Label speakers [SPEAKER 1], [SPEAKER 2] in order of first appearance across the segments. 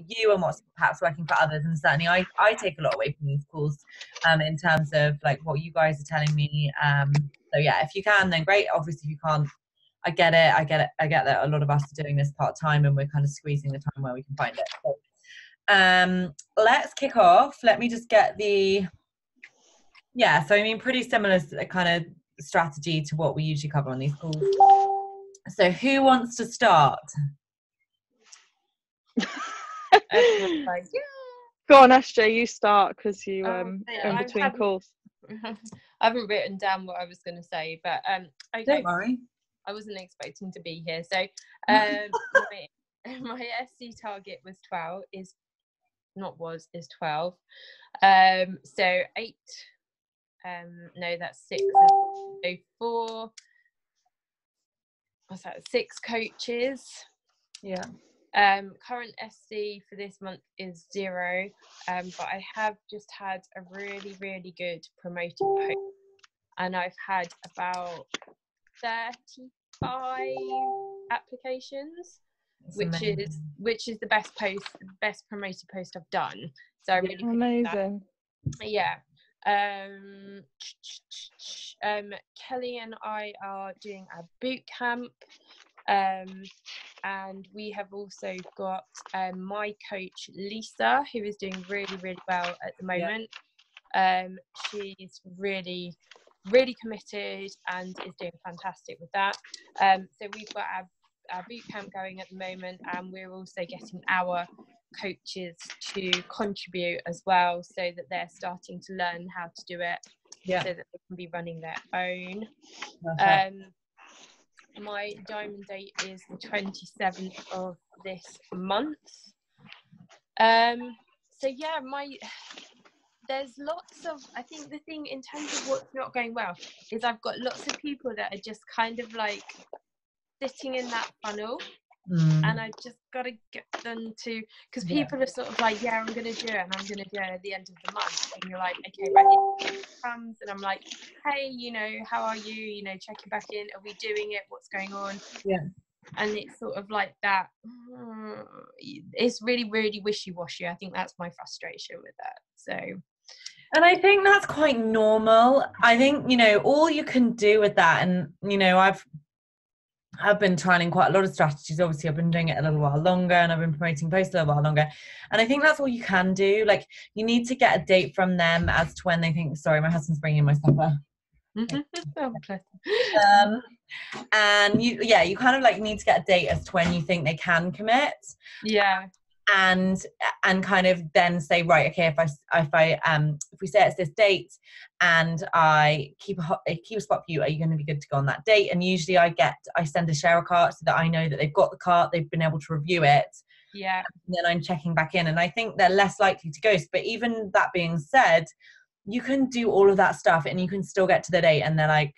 [SPEAKER 1] you and what's perhaps working for others. And certainly I take a lot away from these calls in terms of like what you guys are telling me. So yeah, if you can, then great. Obviously if you can't, I get it. I get that a lot of us are doing this part-time and we're kind of squeezing the time where we can find it. So, let's kick off. Let me just get so I mean pretty similar kind of strategy to what we usually cover on these calls. So who wants to start?
[SPEAKER 2] Go on, SJ, you start because you in between calls.
[SPEAKER 3] I haven't written down what I was going to say, but okay.
[SPEAKER 1] Don't worry.
[SPEAKER 3] I wasn't expecting to be here. So my SC target was 12. Is 12. So 8. No, that's 6. So 4. What's that? 6 coaches.
[SPEAKER 1] Yeah.
[SPEAKER 3] Current SC for this month is 0, but I have just had a really, really good promoted post, and I've had about 35 applications, which is the best promoted post I've done. So I really
[SPEAKER 2] amazing.
[SPEAKER 3] Yeah. Kelly and I are doing a boot camp. And we have also got my coach Lisa, who is doing really, really well at the moment. She's really, really committed and is doing fantastic with that. So we've got our boot camp going at the moment, and we're also getting our coaches to contribute as well, so that they're starting to learn how to do it, so that they can be running their own. My diamond date is the 27th of this month. So yeah, there's lots of, I think the thing in terms of what's not going well is I've got lots of people that are just kind of like sitting in that funnel. And I just got to get them to, because people are sort of like, yeah, I'm going to do it, and I'm going to do it at the end of the month. And you're like, okay, right, it comes, and I'm like, hey, how are you? Checking back in. Are we doing it? What's going on?
[SPEAKER 1] Yeah.
[SPEAKER 3] And it's sort of like that. It's really, really wishy-washy. I think that's my frustration with that. So.
[SPEAKER 1] And I think that's quite normal. I think, all you can do with that, and, I've been trialing quite a lot of strategies. Obviously, I've been doing it a little while longer, and I've been promoting posts a little while longer. And I think that's all you can do. Like, you need to get a date from them as to when they think, sorry, my husband's bringing in my supper. And you kind of like need to get a date as to when you think they can commit.
[SPEAKER 3] Yeah.
[SPEAKER 1] And kind of then say, right, okay, if we say it's this date and I keep a spot for you, are you going to be good to go on that date? And usually I send a share a cart so that I know that they've got the cart, they've been able to review it.
[SPEAKER 3] Yeah.
[SPEAKER 1] And then I'm checking back in, and I think they're less likely to ghost. But even that being said, you can do all of that stuff and you can still get to the date and they're like,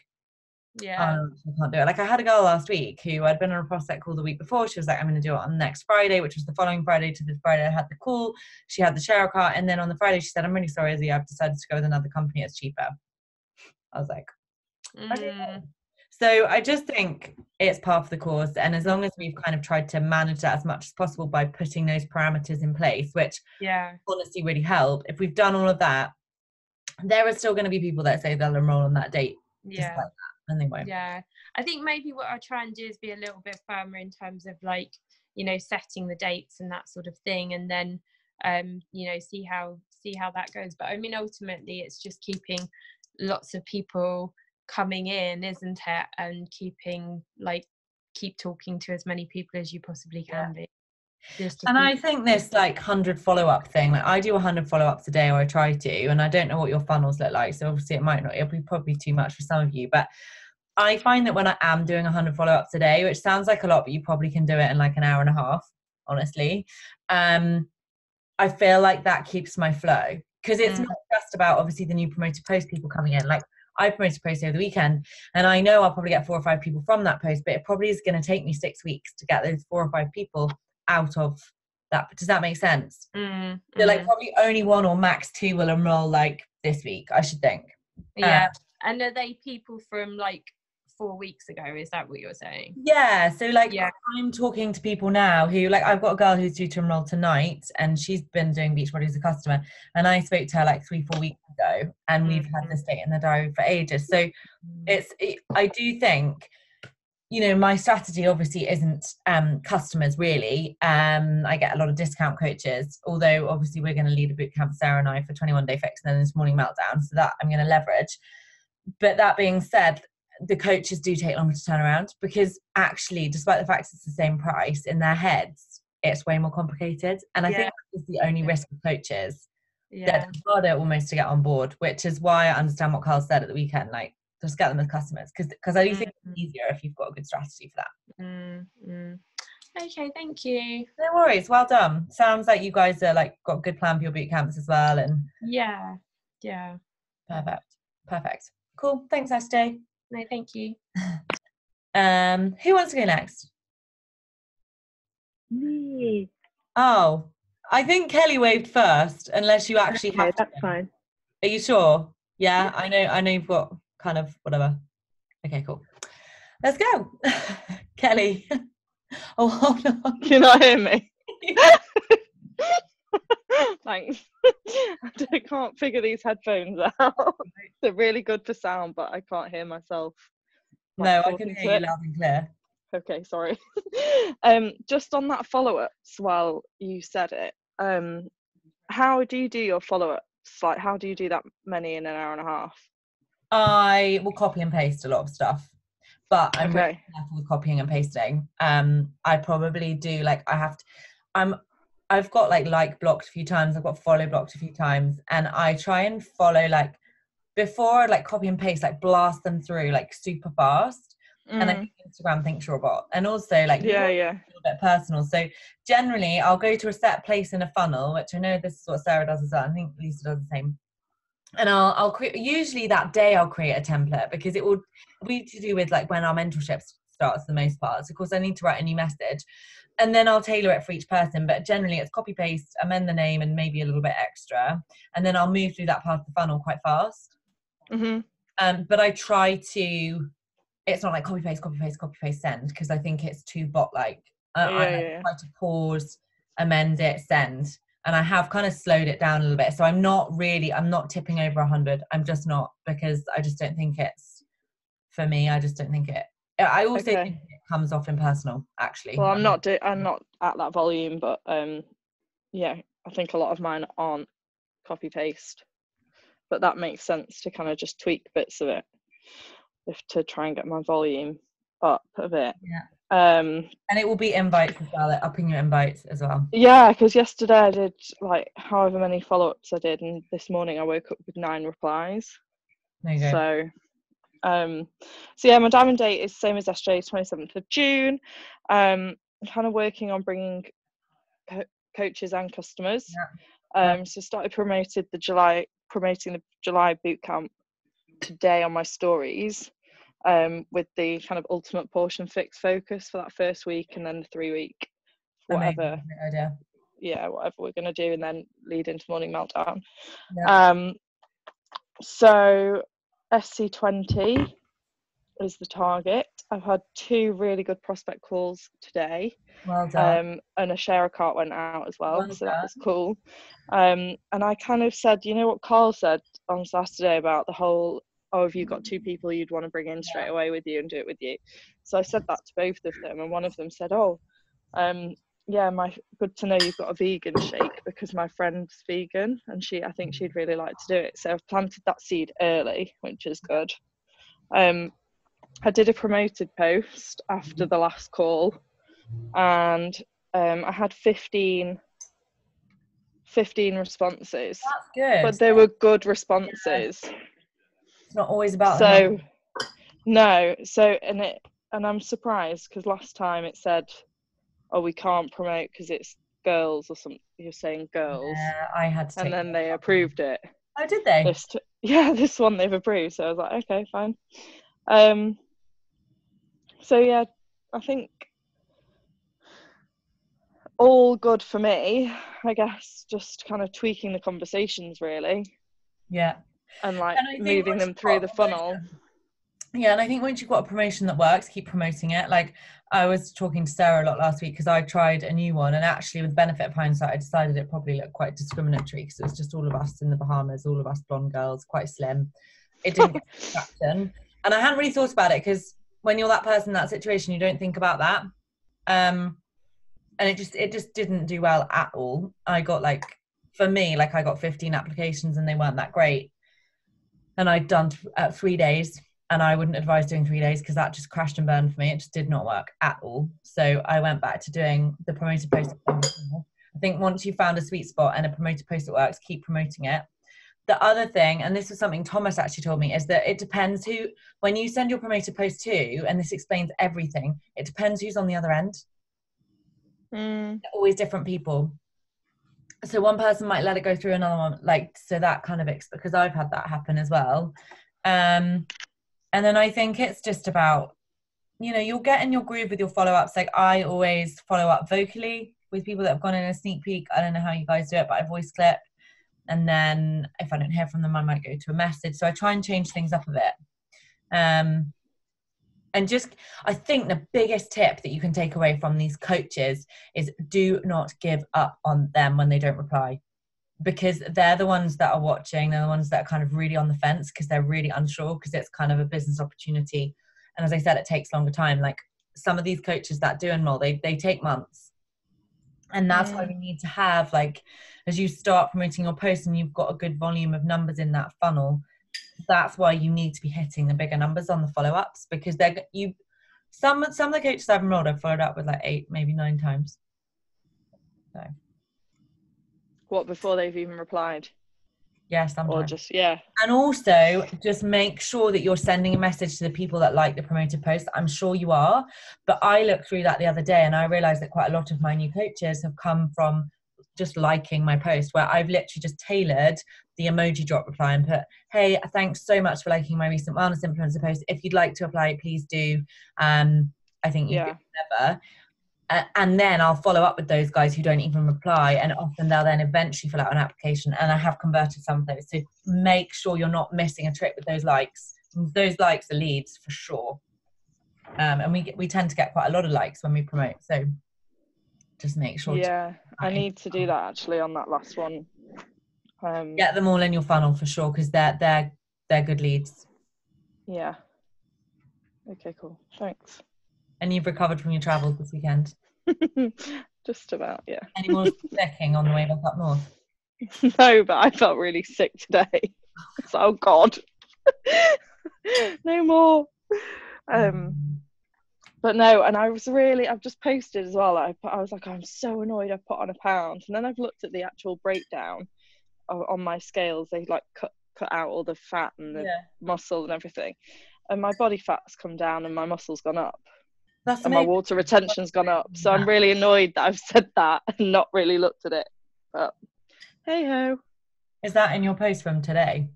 [SPEAKER 1] I can't do it. Like, I had a girl last week who I'd been on a prospect call the week before. She was like, I'm going to do it on next Friday, which was the following Friday to the Friday I had the call. She had the share cart, and then on the Friday she said, I'm really sorry, Izzy, I've decided to go with another company, it's cheaper. I was like, okay. So I just think it's part of the course, and as long as we've kind of tried to manage that as much as possible by putting those parameters in place, which honestly really help, if we've done all of that, there are still going to be people that say they'll enroll on that date just like that. And they won't.
[SPEAKER 3] Yeah, I think maybe what I try and do is be a little bit firmer in terms of like, setting the dates and that sort of thing, and then see how that goes. But I mean, ultimately it's just keeping lots of people coming in, isn't it? And keep talking to as many people as you possibly can be.
[SPEAKER 1] And I think this 100 follow-up thing, like I do 100 follow-ups a day, or I try to, and I don't know what your funnels look like, so obviously it'll be probably too much for some of you, but I find that when I am doing 100 follow-ups a day, which sounds like a lot, but you probably can do it in like an hour and a half, honestly, I feel like that keeps my flow, because it's not just about obviously the new promoted post people coming in. Like, I promoted a post over the weekend, and I know I'll probably get 4 or 5 people from that post, but it probably is going to take me 6 weeks to get those 4 or 5 people out of that. Does that make sense? So like probably only 1 or max 2 will enroll like this week, I should think.
[SPEAKER 3] And are they people from like 4 weeks ago. Is that what you're saying?
[SPEAKER 1] Yeah, so like I'm talking to people now who, like, I've got a girl who's due to enroll tonight, and she's been doing Beachbody as a customer, and I spoke to her like 3-4 weeks ago, and we've had this date in the diary for ages. So I do think, you know, my strategy obviously isn't customers really. I get a lot of discount coaches, although obviously we're going to lead a boot camp, Sarah and I, for 21 Day Fix and then this Morning Meltdown, so that I'm going to leverage. But that being said, the coaches do take longer to turn around, because actually, despite the fact it's the same price, in their heads it's way more complicated, and I think that's the only risk of coaches, that it's harder almost to get on board, which is why I understand what Carl said at the weekend, like, just get them as customers, because I do think it's easier if you've got a good strategy for that.
[SPEAKER 3] Okay, thank you.
[SPEAKER 1] No worries, well done. Sounds like you guys are like got a good plan for your boot camps as well, and
[SPEAKER 3] yeah.
[SPEAKER 1] Perfect, cool. Thanks, SJ.
[SPEAKER 3] No, thank you.
[SPEAKER 1] Who wants to go next?
[SPEAKER 2] Me.
[SPEAKER 1] Oh, I think Kelly waved first, unless you actually have to.
[SPEAKER 2] That's fine.
[SPEAKER 1] Are you sure? Yeah, I know you've got kind of whatever. Okay, cool. Let's go. Kelly. Oh, hold on.
[SPEAKER 2] Can you not hear me? Thanks. I can't figure these headphones out. They're really good for sound, but I can't hear myself.
[SPEAKER 1] No, I can hear you loud and clear.
[SPEAKER 2] Okay, sorry. Just on that follow-ups, while you said it, how do you do your follow-ups? Like, how do you do that many in an hour and a half?
[SPEAKER 1] I will copy and paste a lot of stuff, but I'm really careful with copying and pasting. I probably do, like, I've got like blocked a few times, I've got follow blocked a few times, and I try and follow, like, before I like copy and paste, like blast them through like super fast. And I think Instagram thinks you're a bot, and also like a little bit personal. So generally I'll go to a set place in a funnel, which I know this is what Sarah does as well. I think Lisa does the same. And I'll create, usually that day I'll create a template, because it will be to do with like when our mentorship starts the most part. So of course I need to write a new message, and then I'll tailor it for each person. But generally it's copy paste, amend the name and maybe a little bit extra, and then I'll move through that part of the funnel quite fast. But I try to, it's not like copy paste send, because I think it's too bot like. I try to pause, amend it, send, and I have kind of slowed it down a little bit. So I'm not tipping over 100. I'm just not, because I just don't think it's for me. I just don't think it. I also think it comes off impersonal, actually.
[SPEAKER 2] Well, I'm not at that volume, but I think a lot of mine aren't copy paste. But that makes sense to kind of just tweak bits of it, to try and get my volume up a bit.
[SPEAKER 1] And it will be invites as well, like upping your invites as well.
[SPEAKER 2] Yeah, because yesterday I did like however many follow-ups I did, and this morning I woke up with 9 replies.
[SPEAKER 1] There you go.
[SPEAKER 2] So yeah, my diamond date is same as SJ's, 27th of June. I'm kind of working on bringing coaches and customers. So started promoting the July boot camp today on my stories, with the kind of ultimate portion fix focus for that first week, and then the 3-week whatever we're going to do, and then lead into Morning Meltdown. So SC20 is the target. I've had 2 really good prospect calls today.
[SPEAKER 1] Well done.
[SPEAKER 2] And a share cart went out as well, so that was cool. And I kind of said, you know what Carl said on Saturday about the whole, have you got 2 people you'd want to bring in straight away with you and do it with you? So I said that to both of them, and one of them said, good to know you've got a vegan shake, because my friend's vegan and I think she'd really like to do it. So I've planted that seed early, which is good. I did a promoted post after the last call, and I had 15 responses.
[SPEAKER 1] That's good.
[SPEAKER 2] But they were good responses.
[SPEAKER 1] It's not always about
[SPEAKER 2] and I'm surprised, because last time it said, we can't promote because it's girls or something. You're saying girls.
[SPEAKER 1] Yeah, I had to.
[SPEAKER 2] And then they approved it.
[SPEAKER 1] Oh, did they?
[SPEAKER 2] This one they've approved. So I was like, okay, fine. So yeah, I think all good for me. I guess just kind of tweaking the conversations really.
[SPEAKER 1] Yeah.
[SPEAKER 2] And like moving them through the funnel.
[SPEAKER 1] Yeah, and I think once you've got a promotion that works, keep promoting it. Like I was talking to Sarah a lot last week because I tried a new one, and actually, with the benefit of hindsight, I decided it probably looked quite discriminatory because it was just all of us in the Bahamas, all of us blonde girls, quite slim. It didn't get traction, and I hadn't really thought about it because when you're that person in that situation, you don't think about that. And it just didn't do well at all. I got for me, I got 15 applications and they weren't that great, and I'd done 3 days. And I wouldn't advise doing 3 days because that just crashed and burned for me. It just did not work at all. So I went back to doing the promoted post. I think once you've found a sweet spot and a promoted post that works, keep promoting it. The other thing, and this was something Thomas actually told me, is that it depends when you send your promoted post to, and this explains everything, it depends who's on the other end. Always different people. So one person might let it go through, another one, so that kind of, because I've had that happen as well. And then I think it's just about, you'll get in your groove with your follow-ups. Like I always follow up vocally with people that have gone in a sneak peek. I don't know how you guys do it, but I voice clip. And then if I don't hear from them, I might go to a message. So I try and change things up a bit. And just, I think the biggest tip that you can take away from these coaches is do not give up on them when they don't reply. Because they're the ones that are watching, they're the ones that are kind of really on the fence because they're really unsure because it's kind of a business opportunity. And as I said, it takes longer time. Like some of these coaches that do enroll, they take months. And that's why we need to have, as you start promoting your posts and you've got a good volume of numbers in that funnel, that's why you need to be hitting the bigger numbers on the follow-ups, because some of the coaches I've enrolled, I've followed up with 8, maybe 9 times. So.
[SPEAKER 2] What, before they've even replied?
[SPEAKER 1] Yeah, sometimes.
[SPEAKER 2] Or just, yeah.
[SPEAKER 1] And also, just make sure that you're sending a message to the people that like the promoted post. I'm sure you are. But I looked through that the other day and I realized that quite a lot of my new coaches have come from just liking my post, where I've literally just tailored the emoji drop reply and put, hey, thanks so much for liking my recent wellness influencer post. If you'd like to apply, please do. I think you'd be clever. And then I'll follow up with those guys who don't even reply, and often they'll then eventually fill out an application, and I have converted some of those. So make sure you're not missing a trick with those likes. Those likes are leads for sure. And we tend to get quite a lot of likes when we promote, so just make sure.
[SPEAKER 2] Yeah, I need to do that actually on that last one.
[SPEAKER 1] Get them all in your funnel for sure, because they're good leads.
[SPEAKER 2] Yeah. Okay, cool. Thanks.
[SPEAKER 1] And you've recovered from your travels this weekend?
[SPEAKER 2] Just about, yeah.
[SPEAKER 1] Any more sicking on the way back up north?
[SPEAKER 2] No, but I felt really sick today. So, oh God. No more. But no, and I've just posted as well. I was like, I'm so annoyed I've put on 1 pound. And then I've looked at the actual breakdown on my scales. They cut out all the fat and the muscle and everything. And my body fat's come down and my muscle's gone up.
[SPEAKER 1] That's
[SPEAKER 2] and my water retention's gone up. So I'm really annoyed that I've said that and not really looked at it. But hey ho.
[SPEAKER 1] Is that in your post from today?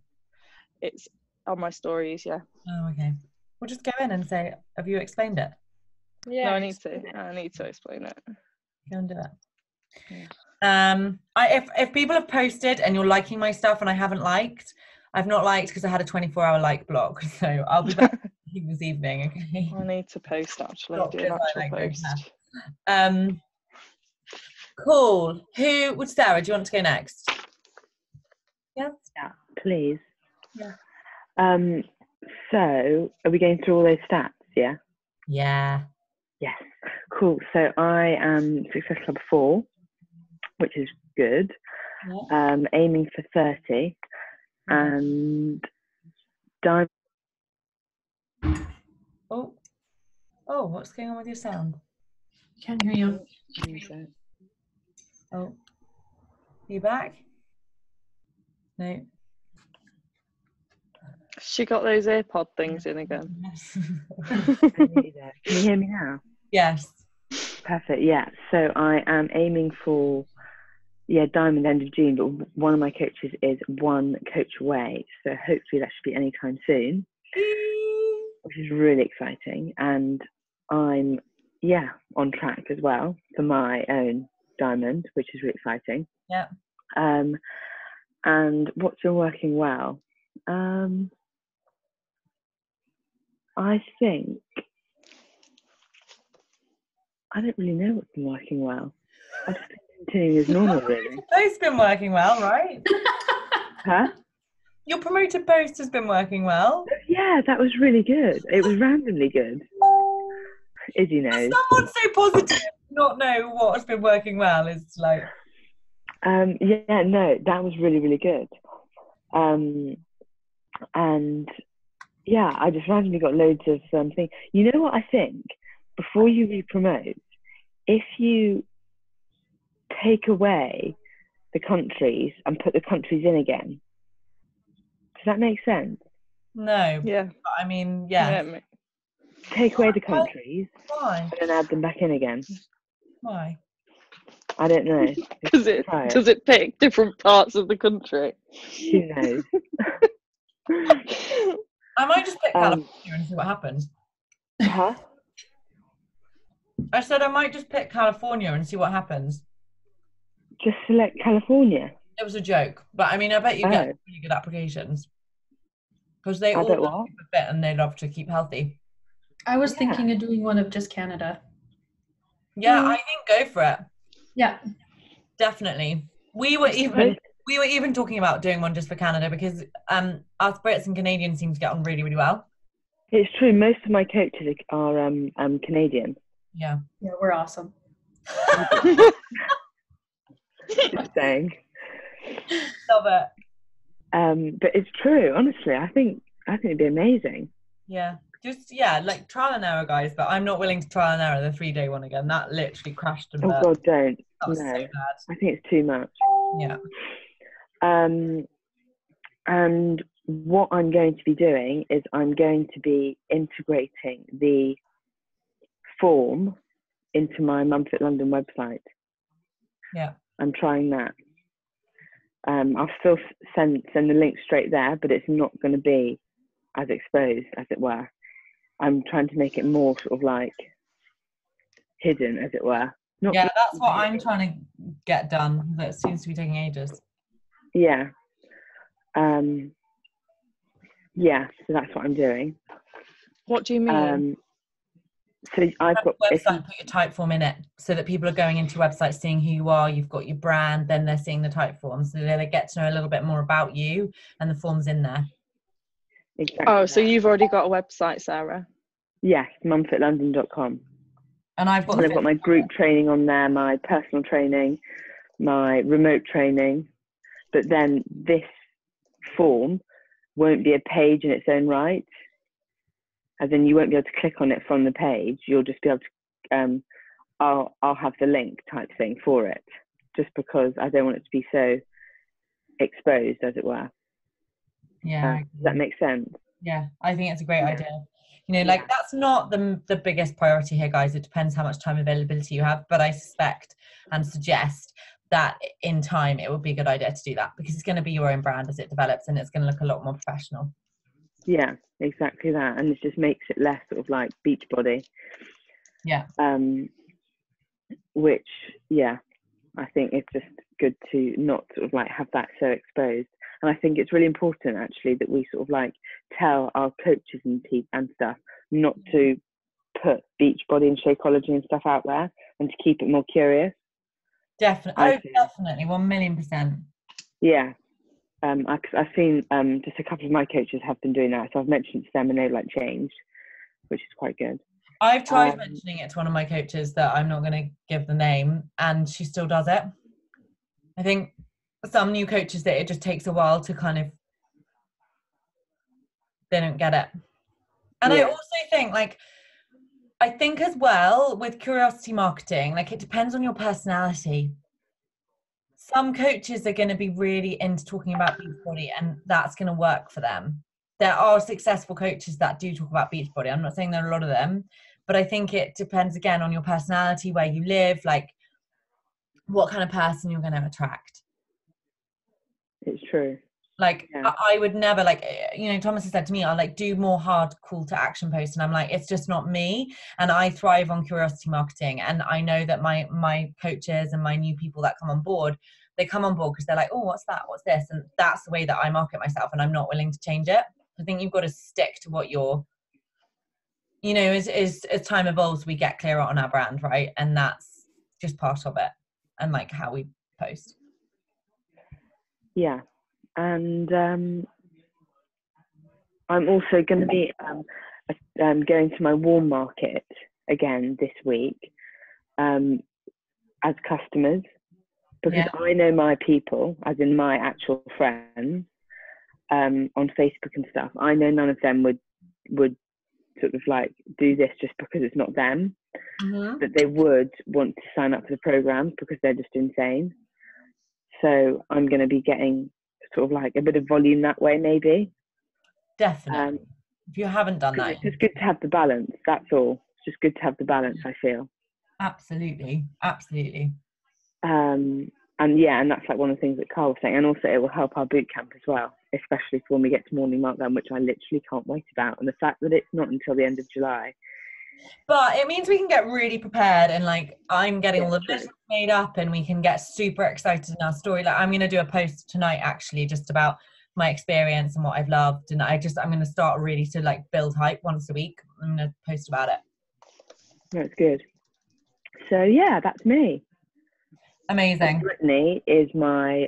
[SPEAKER 2] It's on my stories, yeah.
[SPEAKER 1] Oh, okay. We'll just go in and say, have you explained it?
[SPEAKER 2] Yeah. No, I need to explain it.
[SPEAKER 1] Go and do it. Yeah. If people have posted and you're liking my stuff and I haven't liked, I've not liked because I had a 24-hour like block. So I'll be back this evening, okay?
[SPEAKER 2] I need to post actually. Do an actual post.
[SPEAKER 1] Cool. Sarah, do you want to go next?
[SPEAKER 4] Yeah, please.
[SPEAKER 1] Yeah.
[SPEAKER 4] So are we going through all those stats? Yeah. Yes. Cool. So I am Success Club 4, which is good. Yeah. Aiming for 30, and dive.
[SPEAKER 1] Oh, what's going on with your sound? Can't hear you. Oh, are you back? No.
[SPEAKER 2] She got those AirPod things in again.
[SPEAKER 4] Can you hear me now?
[SPEAKER 1] Yes.
[SPEAKER 4] Perfect. Yeah. So I am aiming for diamond end of June, but one of my coaches is 1 coach away, so hopefully that should be anytime soon, which is really exciting. And I'm on track as well for my own diamond, which is really exciting.
[SPEAKER 1] Yeah.
[SPEAKER 4] And what's been working well? I think I don't really know what's been working well. I've just been continuing as normal, really.
[SPEAKER 1] Post's been working well, right?
[SPEAKER 4] Huh?
[SPEAKER 1] Your promoted post has been working well.
[SPEAKER 4] Yeah, that was really good. It was randomly good. Izzy knows.
[SPEAKER 1] Someone so positive not know what has been working well is like.
[SPEAKER 4] Yeah, no, that was really, really good. And yeah, I just randomly got loads of things. You know what I think? Before you re-promote, if you take away the countries and put the countries in again, does that make sense?
[SPEAKER 1] No.
[SPEAKER 2] Yeah.
[SPEAKER 1] I mean, yeah.
[SPEAKER 4] Take away the countries.
[SPEAKER 1] Why?
[SPEAKER 4] And then add them back in again.
[SPEAKER 1] Why?
[SPEAKER 4] I don't know.
[SPEAKER 2] Does it pick different parts of the country?
[SPEAKER 4] Who knows?
[SPEAKER 1] I might just pick California and see what happens.
[SPEAKER 4] Huh?
[SPEAKER 1] I said I might just pick California and see what happens.
[SPEAKER 4] Just select California.
[SPEAKER 1] It was a joke, but I mean, I bet you get really good applications because they all love to fit and they love to keep healthy.
[SPEAKER 5] I was thinking of doing one of just Canada.
[SPEAKER 1] Yeah, I think go for it.
[SPEAKER 5] Yeah,
[SPEAKER 1] definitely. We were even talking about doing one just for Canada because us Brits and Canadians seem to get on really, really well.
[SPEAKER 4] It's true. Most of my coaches are Canadian.
[SPEAKER 1] Yeah.
[SPEAKER 5] Yeah, we're awesome.
[SPEAKER 4] Just saying.
[SPEAKER 1] Love it.
[SPEAKER 4] But it's true. Honestly, I think it'd be amazing.
[SPEAKER 1] Yeah. Just like trial and error, guys. But I'm not willing to trial and error the 3-day one again. That literally crashed and burned.
[SPEAKER 4] Oh God, don't.
[SPEAKER 1] That was
[SPEAKER 4] no.
[SPEAKER 1] so bad.
[SPEAKER 4] I think it's too much.
[SPEAKER 1] Yeah.
[SPEAKER 4] And what I'm going to be doing is I'm going to be integrating the form into my Mumfit London website.
[SPEAKER 1] Yeah.
[SPEAKER 4] I'm trying that. I'll still send the link straight there, but it's not going to be as exposed, as it were. I'm trying to make it more sort of like hidden, as it were.
[SPEAKER 1] Yeah, that's what I'm trying to get done. That seems to be taking ages.
[SPEAKER 4] Yeah. Yeah, so that's what I'm doing.
[SPEAKER 2] What do you mean?
[SPEAKER 4] So I've got
[SPEAKER 1] website, put your type form in it so that people are going into your website seeing who you are, you've got your brand, then they're seeing the type form, so they get to know a little bit more about you, and the form's in there.
[SPEAKER 4] Exactly.
[SPEAKER 2] Oh, so you've already got a website, Sarah?
[SPEAKER 4] Yes, mumfitlondon.com.
[SPEAKER 1] And I've got
[SPEAKER 4] my group training on there, my personal training, my remote training, but then this form won't be a page in its own right. As in, you won't be able to click on it from the page. You'll just be able to, I'll have the link type thing for it, just because I don't want it to be so exposed, as it were.
[SPEAKER 1] Yeah.
[SPEAKER 4] Does that make sense?
[SPEAKER 1] Yeah, I think it's a great idea. You know, like that's not the biggest priority here, guys. It depends how much time availability you have, but I suspect and suggest that in time it would be a good idea to do that because it's going to be your own brand as it develops and it's going to look a lot more professional.
[SPEAKER 4] Yeah, exactly that. And it just makes it less sort of like Beachbody.
[SPEAKER 1] Yeah.
[SPEAKER 4] Which, yeah, I think it's just good to not sort of like have that so exposed. And I think it's really important actually that we sort of like tell our coaches and stuff not to put Beachbody and Shakeology and stuff out there and to keep it more curious.
[SPEAKER 1] Definitely. Definitely. 1,000,000%.
[SPEAKER 4] Yeah. I've seen just a couple of my coaches have been doing that, so I've mentioned it to them and they've like changed, which is quite good.
[SPEAKER 1] I've tried mentioning it to one of my coaches that I'm not going to give the name, and she still does it. I think some new coaches that it just takes a while to kind of, they don't get it. And I also think I think as well with curiosity marketing, like it depends on your personality. Some coaches are going to be really into talking about Beachbody and that's going to work for them. There are successful coaches that do talk about Beachbody. I'm not saying there are a lot of them, but I think it depends again on your personality, where you live, like what kind of person you're going to attract.
[SPEAKER 4] It's true.
[SPEAKER 1] Like I would never, like, you know, Thomas has said to me, I'll like do more hard call to action posts, and I'm like, it's just not me. And I thrive on curiosity marketing, and I know that my coaches and my new people that come on board, they come on board because they're like, oh, what's that, what's this? And that's the way that I market myself, and I'm not willing to change it. I think you've got to stick to what you're you know, as time evolves, we get clearer on our brand, right? And that's just part of it, and like how we post.
[SPEAKER 4] Yeah, and I'm also going to be going to my warm market again this week as customers, because I know my people, as in my actual friends, on Facebook and stuff. I know none of them would sort of like do this just because it's not them, but they would want to sign up for the programs because they're just insane. So I'm going to be getting sort of like a bit of volume that way, maybe.
[SPEAKER 1] Definitely. If you haven't done that,
[SPEAKER 4] it's just good to have the balance. That's all. It's just good to have the balance, I feel.
[SPEAKER 1] Absolutely.
[SPEAKER 4] And that's like one of the things that Carl was saying. And also it will help our boot camp as well, especially for when we get to Morning Markdown, which I literally can't wait about. And the fact that it's not until the end of July.
[SPEAKER 1] But it means we can get really prepared, and like I'm getting all the visuals made up, and we can get super excited in our story. Like I'm going to do a post tonight actually just about my experience and what I've loved, and I'm going to start really to like build hype once a week. I'm going to post about it.
[SPEAKER 4] That's good. So yeah, that's me.
[SPEAKER 1] Amazing.
[SPEAKER 4] And Brittany is my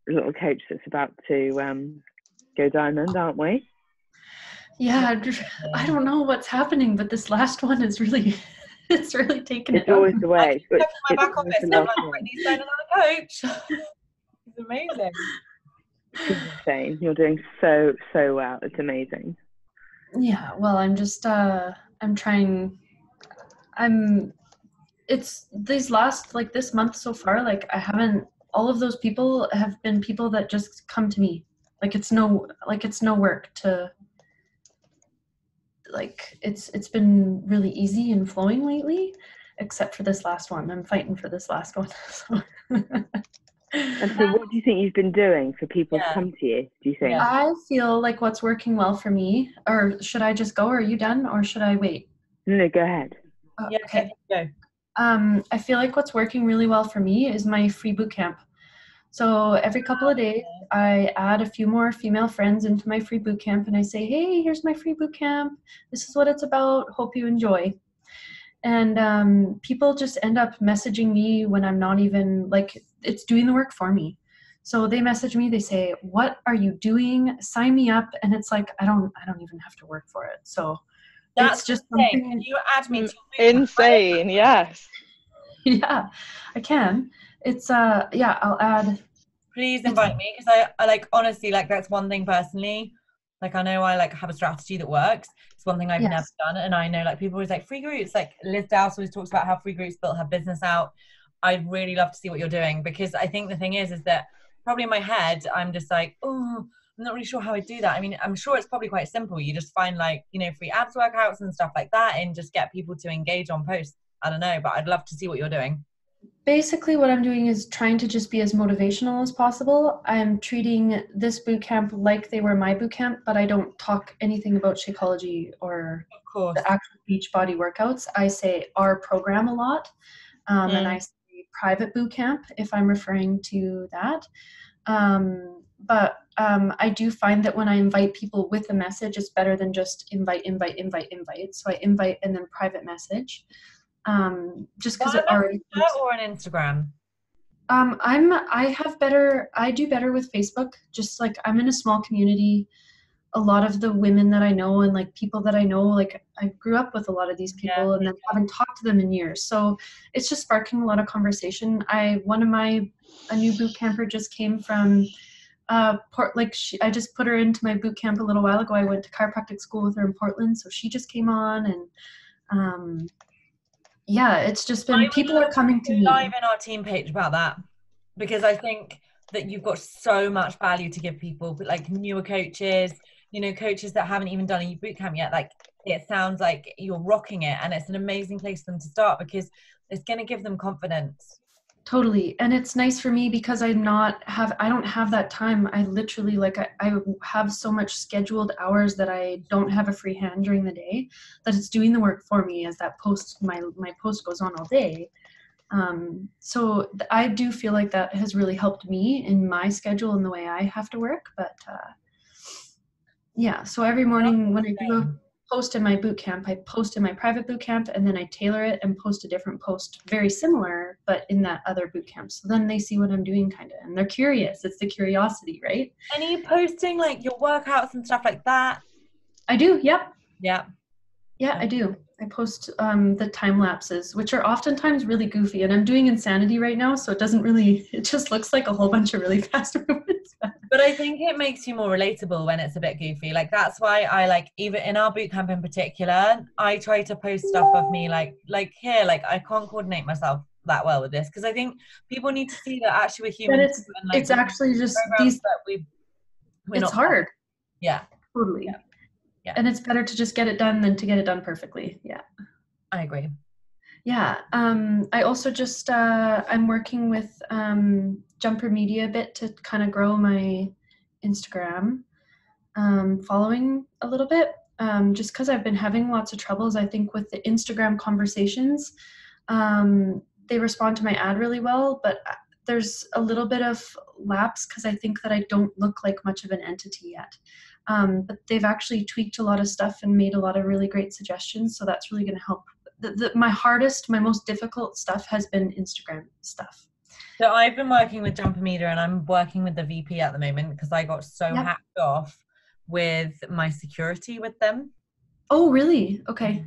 [SPEAKER 4] little coach that's about to go diamond, aren't we?
[SPEAKER 5] Yeah, I don't know what's happening, but this last one is really, it's really taken it.
[SPEAKER 4] It's always the way.
[SPEAKER 1] It's my back office, and I'm like, Brittany's signing on a coach. It's amazing.
[SPEAKER 4] It's insane. You're doing so well. It's amazing.
[SPEAKER 5] Yeah, well, I'm just, it's these last, like this month so far, like all of those people have been people that just come to me. Like it's no work to, like it's been really easy and flowing lately, except for this last one. I'm fighting for this last one. So.
[SPEAKER 4] And so what do you think you've been doing for people to come to you, do you think?
[SPEAKER 5] I feel like what's working well for me, or should I just go? Are you done, or should I wait?
[SPEAKER 4] No, go ahead.
[SPEAKER 5] Okay.
[SPEAKER 1] Go.
[SPEAKER 5] I feel like what's working really well for me is my free boot camp. So every couple of days, I add a few more female friends into my free boot camp, and I say, hey, here's my free boot camp. This is what it's about. Hope you enjoy. And people just end up messaging me when I'm not even, like, it's doing the work for me. So they message me, they say, what are you doing? Sign me up. And it's like, I don't even have to work for it. So
[SPEAKER 1] that's
[SPEAKER 5] it's just
[SPEAKER 1] insane.
[SPEAKER 5] something.
[SPEAKER 1] Can you add me to
[SPEAKER 2] insane? Yes.
[SPEAKER 5] Yeah, I can. It's I'll add.
[SPEAKER 1] Please invite me, because I like, honestly, like that's one thing personally, like I know I like have a strategy that works. It's one thing I've never done, and I know like people always like free groups, like Liz Dowse always talks about how free groups built her business out. I'd really love to see what you're doing, because I think the thing is that probably in my head I'm just like, oh, I'm not really sure how I do that. I mean, I'm sure it's probably quite simple. You just find like, you know, free abs workouts and stuff like that, and just get people to engage on posts. I don't know, but I'd love to see what you're doing.
[SPEAKER 5] Basically what I'm doing is trying to just be as motivational as possible. I'm treating this boot camp like they were my boot camp, but I don't talk anything about Shakeology or the actual Beachbody workouts. I say our program a lot, and I say private boot camp if I'm referring to that. But I do find that when I invite people with a message, it's better than just invite. So I invite and then private message. Just because it already
[SPEAKER 1] or on Instagram.
[SPEAKER 5] I do better with Facebook. Just like I'm in a small community. A lot of the women that I know and like people that I know, like I grew up with a lot of these people and then haven't talked to them in years. So it's just sparking a lot of conversation. A new boot camper just came from I just put her into my boot camp a little while ago. I went to chiropractic school with her in Portland, so she just came on, and it's just been people are coming to me.
[SPEAKER 1] Live in our team page about that, because I think that you've got so much value to give people, like newer coaches, you know, coaches that haven't even done a boot camp yet. Like it sounds like you're rocking it, and it's an amazing place for them to start because it's going to give them confidence.
[SPEAKER 5] Totally. And it's nice for me because I don't have that time. I literally I have so much scheduled hours that I don't have a free hand during the day, that it's doing the work for me as that my post goes on all day. So I do feel like that has really helped me in my schedule and the way I have to work. But so every morning when I do a post in my boot camp, I post in my private boot camp, and then I tailor it and post a different post very similar, but in that other boot camp. So then they see what I'm doing kind of, and they're curious. It's the curiosity, right?
[SPEAKER 1] And are you posting like your workouts and stuff like that?
[SPEAKER 5] I do. Yep.
[SPEAKER 1] Yeah.
[SPEAKER 5] Yeah, I do. I post the time lapses, which are oftentimes really goofy, and I'm doing Insanity right now, so it just looks like a whole bunch of really fast movements.
[SPEAKER 1] But I think it makes you more relatable when it's a bit goofy. Like that's why I like, even in our bootcamp in particular, I try to post stuff of me like here, like I can't coordinate myself that well with this, because I think people need to see that actually we're human.
[SPEAKER 5] It's actually just these. It's hard.
[SPEAKER 1] Yeah.
[SPEAKER 5] Totally. Yeah. And it's better to just get it done than to get it done perfectly. Yeah.
[SPEAKER 1] I agree.
[SPEAKER 5] Yeah. I also just, I'm working with Jumper Media a bit to kind of grow my Instagram following a little bit. Just because I've been having lots of troubles, I think, with the Instagram conversations. They respond to my ad really well, but there's a little bit of lapse because I think that I don't look like much of an entity yet. But they've actually tweaked a lot of stuff and made a lot of really great suggestions. So that's really going to help. My most difficult stuff has been Instagram stuff.
[SPEAKER 1] So I've been working with Jumper Media, and I'm working with the VP at the moment because I got so hacked off with my security with them.
[SPEAKER 5] Oh, really? Okay.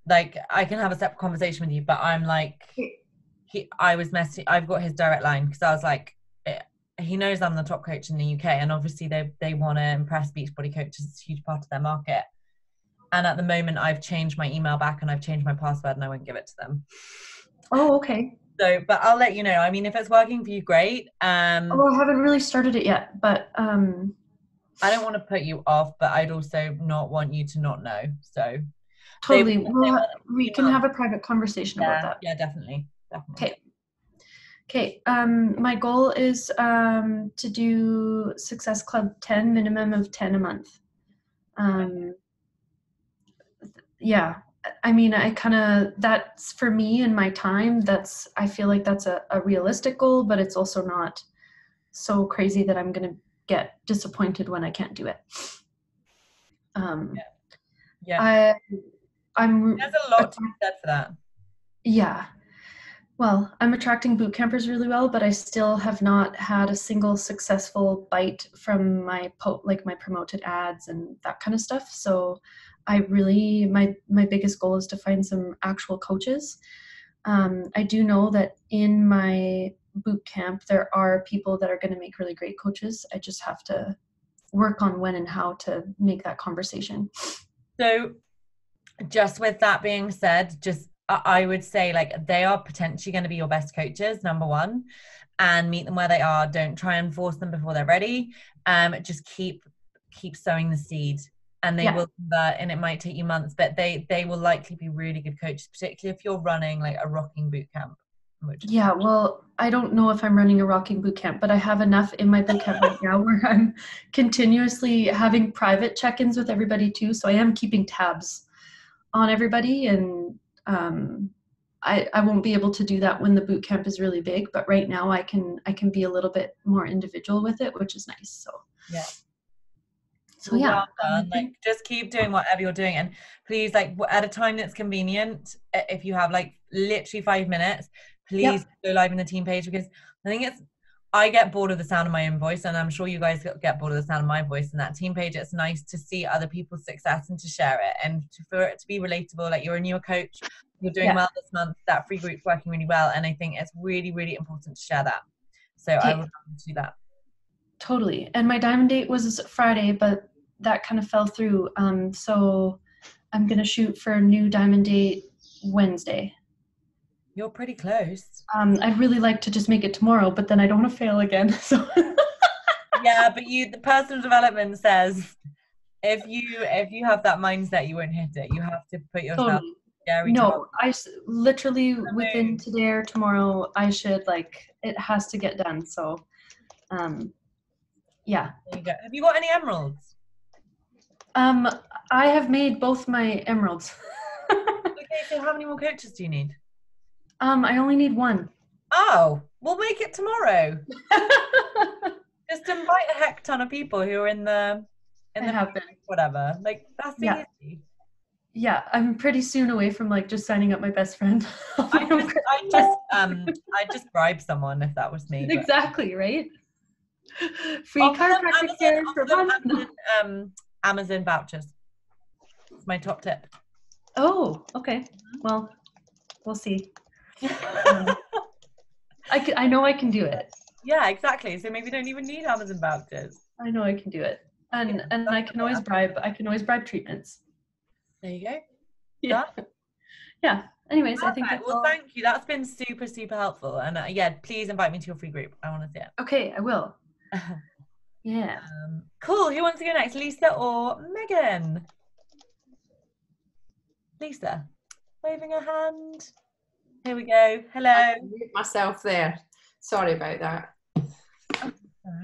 [SPEAKER 1] Like I can have a separate conversation with you, but I'm like, I've got his direct line because I was like, he knows I'm the top coach in the UK, and obviously they want to impress Beachbody coaches. It's a huge part of their market. And at the moment, I've changed my email back and I've changed my password, and I won't give it to them.
[SPEAKER 5] Oh, okay.
[SPEAKER 1] So, but I'll let you know. I mean, if it's working for you, great.
[SPEAKER 5] I haven't really started it yet, but
[SPEAKER 1] I don't want to put you off, but I'd also not want you to not know. So
[SPEAKER 5] totally, we can have a private conversation about that.
[SPEAKER 1] Yeah, definitely.
[SPEAKER 5] Okay. My goal is to do Success Club 10, minimum of 10 a month. Yeah, I mean, that's for me and my time, I feel like that's a realistic goal, but it's also not so crazy that I'm going to get disappointed when I can't do it.
[SPEAKER 1] Yeah.
[SPEAKER 5] There's
[SPEAKER 1] a lot to be said for that.
[SPEAKER 5] Yeah. Well, I'm attracting boot campers really well, but I still have not had a single successful bite from my promoted ads and that kind of stuff. So my biggest goal is to find some actual coaches. I do know that in my boot camp, there are people that are going to make really great coaches. I just have to work on when and how to make that conversation.
[SPEAKER 1] So just with that being said, I would say like they are potentially going to be your best coaches, number one, and meet them where they are. Don't try and force them before they're ready. Just keep sowing the seed, and they will convert, and it might take you months, but they will likely be really good coaches, particularly if you're running like a rocking boot camp.
[SPEAKER 5] Yeah, well, I don't know if I'm running a rocking boot camp, but I have enough in my boot camp right now where I'm continuously having private check-ins with everybody too. So I am keeping tabs on everybody, and I won't be able to do that when the boot camp is really big, but right now I can be a little bit more individual with it, which is nice. So
[SPEAKER 1] yeah.
[SPEAKER 5] So yeah,
[SPEAKER 1] like just keep doing whatever you're doing, and please, like at a time that's convenient, if you have like literally 5 minutes, please go live in the team page, because I get bored of the sound of my own voice, and I'm sure you guys get bored of the sound of my voice. And that team page, it's nice to see other people's success and to share it, and for it to be relatable. Like you're a newer coach, you're doing well this month, that free group's working really well, and I think it's really, really important to share that. So I will do that.
[SPEAKER 5] Totally. And my diamond date was Friday, but that kind of fell through. So I'm going to shoot for a new diamond date Wednesday.
[SPEAKER 1] You're pretty close.
[SPEAKER 5] I'd really like to just make it tomorrow, but then I don't want to fail again. So
[SPEAKER 1] yeah, but the personal development says if you have that mindset, you won't hit it. You have to put yourself scary.
[SPEAKER 5] No, I literally within today or tomorrow, I should it has to get done. So, yeah.
[SPEAKER 1] There you go. Have you got any emeralds?
[SPEAKER 5] I have made both my emeralds.
[SPEAKER 1] Okay, so how many more coaches do you need?
[SPEAKER 5] I only need one.
[SPEAKER 1] Oh, we'll make it tomorrow. Just invite a heck ton of people who are in the whatever. Like that's easy.
[SPEAKER 5] yeah, I'm pretty soon away from like just signing up my best friend.
[SPEAKER 1] I just bribe someone if that was me. But.
[SPEAKER 5] Exactly, right? Free chiropractic care for
[SPEAKER 1] Amazon vouchers. It's my top tip.
[SPEAKER 5] Oh, okay. Well, we'll see. I know I can do it.
[SPEAKER 1] Yeah, exactly. So maybe you don't even need Amazon vouchers.
[SPEAKER 5] I know I can do it. And I can always bribe treatments.
[SPEAKER 1] There you go.
[SPEAKER 5] Yeah. Yeah. Anyways,
[SPEAKER 1] Perfect.
[SPEAKER 5] I think that's
[SPEAKER 1] all. Thank you. That's been super, super helpful. And yeah, please invite me to your free group. I want to see it.
[SPEAKER 5] Okay, I will. Yeah.
[SPEAKER 1] Cool. Who wants to go next, Lisa or Megan? Lisa, waving her hand. Here we go. Hello.
[SPEAKER 6] I mute myself there. Sorry about that.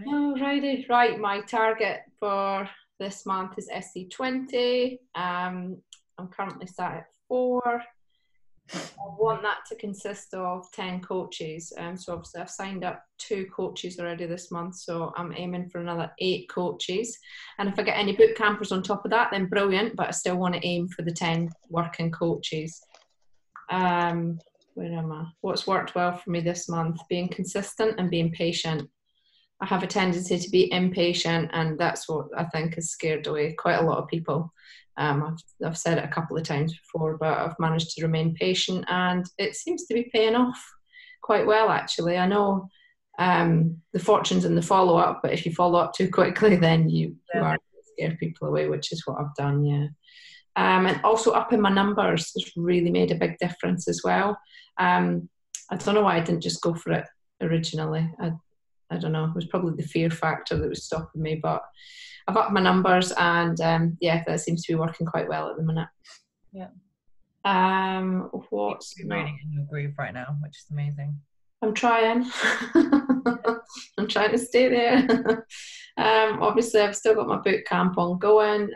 [SPEAKER 6] Alrighty, right. My target for this month is SC20. I'm currently sat at 4. I want that to consist of 10 coaches. So obviously I've signed up 2 coaches already this month, so I'm aiming for another 8 coaches. And if I get any boot campers on top of that, then brilliant, but I still want to aim for the 10 working coaches. Where am I? What's worked well for me this month? Being consistent and being patient. I have a tendency to be impatient, and that's what I think has scared away quite a lot of people. I've said it a couple of times before, but I've managed to remain patient, and it seems to be paying off quite well, actually. I know the fortune's in the follow-up, but if you follow up too quickly, then you are going to scare people away, which is what I've done, yeah. And also upping my numbers has really made a big difference as well. I don't know why I didn't just go for it originally. I don't know, it was probably the fear factor that was stopping me, but I've upped my numbers, and yeah, that seems to be working quite well at the minute.
[SPEAKER 1] Yeah.
[SPEAKER 6] What's
[SPEAKER 1] you're really in your groove right now, which is amazing.
[SPEAKER 6] I'm trying. I'm trying to stay there. Obviously, I've still got my boot camp ongoing.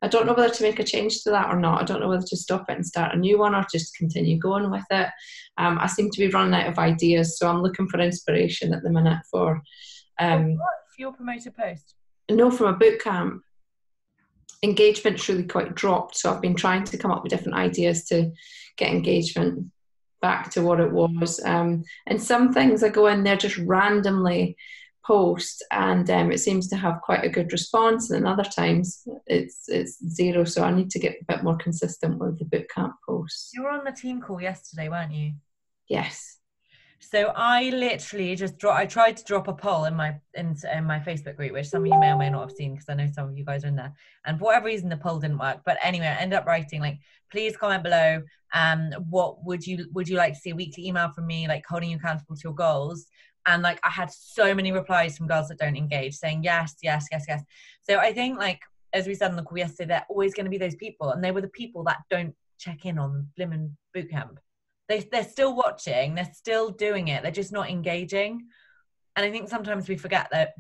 [SPEAKER 6] I don't know whether to make a change to that or not. I don't know whether to stop it and start a new one or just continue going with it. I seem to be running out of ideas, so I'm looking for inspiration at the minute for...
[SPEAKER 1] for your promoted post?
[SPEAKER 6] No, from a boot camp. Engagement's really quite dropped, so I've been trying to come up with different ideas to get engagement back to what it was. And some things I go in there just randomly post, and it seems to have quite a good response, and other times it's zero, so I need to get a bit more consistent with the bootcamp posts.
[SPEAKER 1] You were on the team call yesterday, weren't you?
[SPEAKER 6] Yes.
[SPEAKER 1] So I literally just I tried to drop a poll in my Facebook group, which some of you may or may not have seen, because I know some of you guys are in there, and for whatever reason the poll didn't work. But anyway, I ended up writing like, please comment below what would you like to see, a weekly email from me, like holding you accountable to your goals. And like I had so many replies from girls that don't engage saying yes, yes, yes, yes. So I think, like as we said on the call yesterday, they're always going to be those people, and they were the people that don't check in on blimmin' bootcamp. They're still watching, they're still doing it, they're just not engaging. And I think sometimes we forget that,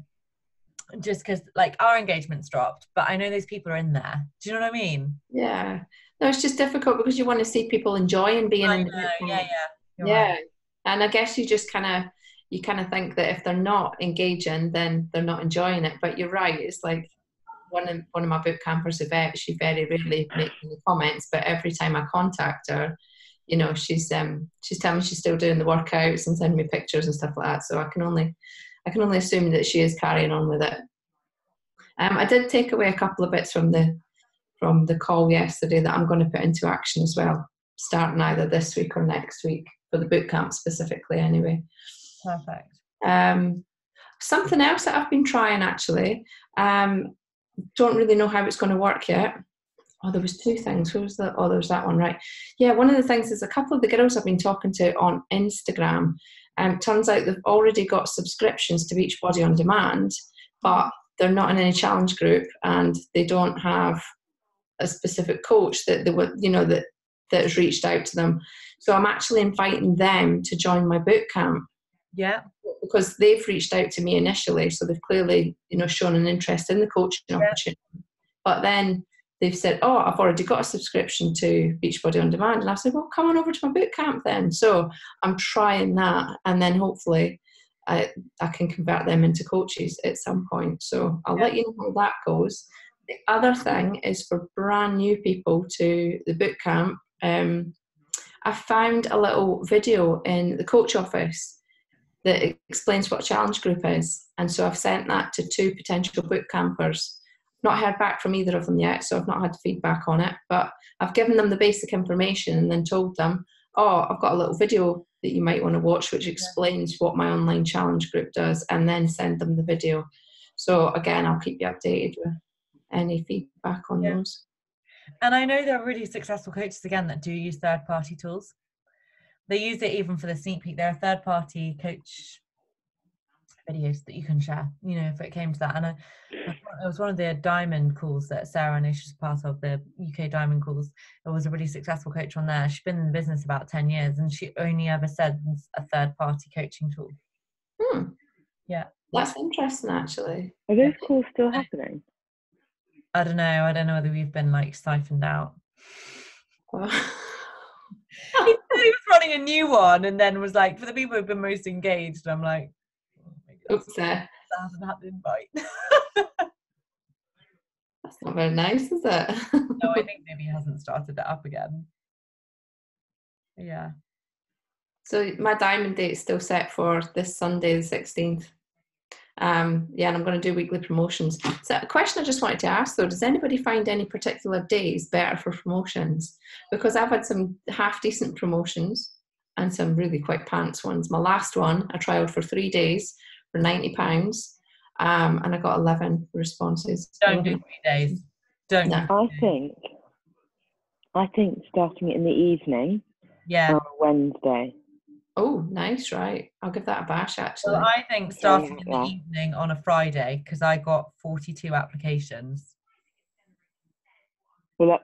[SPEAKER 1] just because like our engagement's dropped, but I know those people are in there. Do you know what I mean?
[SPEAKER 6] Yeah. No, it's just difficult because you want to see people enjoying being in the bootcamp. Yeah. Right. And I guess you just kind of think that if they're not engaging, then they're not enjoying it. But you're right. It's like one of my boot campers, Yvette, she very rarely makes any comments, but every time I contact her, you know, she's telling me she's still doing the workouts and sending me pictures and stuff like that. So I can only assume that she is carrying on with it. I did take away a couple of bits from the call yesterday that I'm going to put into action as well, starting either this week or next week for the boot camp specifically. Anyway.
[SPEAKER 1] Perfect.
[SPEAKER 6] Something else that I've been trying actually. Don't really know how it's going to work yet. Oh, there was 2 things. What was that? Oh, there was that one, right? Yeah, one of the things is a couple of the girls I've been talking to on Instagram. Turns out they've already got subscriptions to Beachbody On Demand, but they're not in any challenge group, and they don't have a specific coach that they would, you know, that has reached out to them. So I'm actually inviting them to join my boot camp.
[SPEAKER 1] Yeah.
[SPEAKER 6] Because they've reached out to me initially, so they've clearly, you know, shown an interest in the coaching opportunity. But then they've said, oh, I've already got a subscription to Beachbody On Demand. And I said, well, come on over to my boot camp then. So I'm trying that, and then hopefully I can convert them into coaches at some point. So I'll let you know how that goes. The other thing is for brand new people to the boot camp. I found a little video in the coach office that explains what a challenge group is. And so I've sent that to 2 potential boot campers. Not heard back from either of them yet, so I've not had feedback on it. But I've given them the basic information and then told them, oh, I've got a little video that you might want to watch which explains what my online challenge group does, and then send them the video. So again, I'll keep you updated with any feedback on those.
[SPEAKER 1] And I know there are really successful coaches, again, that do use third-party tools. They use it even for the sneak peek. There are third-party coach videos that you can share, you know, if it came to that. And it was one of the Diamond calls that Sarah, I know she's part of, the UK Diamond calls. There was a really successful coach on there. She's been in the business about 10 years and she only ever said a third-party coaching tool. Yeah.
[SPEAKER 6] That's interesting, actually.
[SPEAKER 4] Are those calls still happening?
[SPEAKER 1] I don't know whether we've been like siphoned out. He said he was running a new one and then was like, for the people who've been most engaged, I'm like, oh my God,
[SPEAKER 6] oops,
[SPEAKER 1] I haven't had the invite.
[SPEAKER 6] That's not very nice, is it?
[SPEAKER 1] No, I think maybe he hasn't started it up again. Yeah.
[SPEAKER 6] So my Diamond date's still set for this Sunday, the 16th. And I'm going to do weekly promotions. So a question I just wanted to ask though, does anybody find any particular days better for promotions? Because I've had some half decent promotions and some really quite pants ones. My last one, I trialed for 3 days for £90, and I got 11 responses.
[SPEAKER 1] Don't do 3 days. Don't.
[SPEAKER 4] No. I think starting it in the evening.
[SPEAKER 1] Yeah.
[SPEAKER 4] On Wednesday.
[SPEAKER 6] Oh, nice, right. I'll give that a bash, actually.
[SPEAKER 1] Well, I think starting in the evening on a Friday, because I got 42 applications.
[SPEAKER 4] Well, I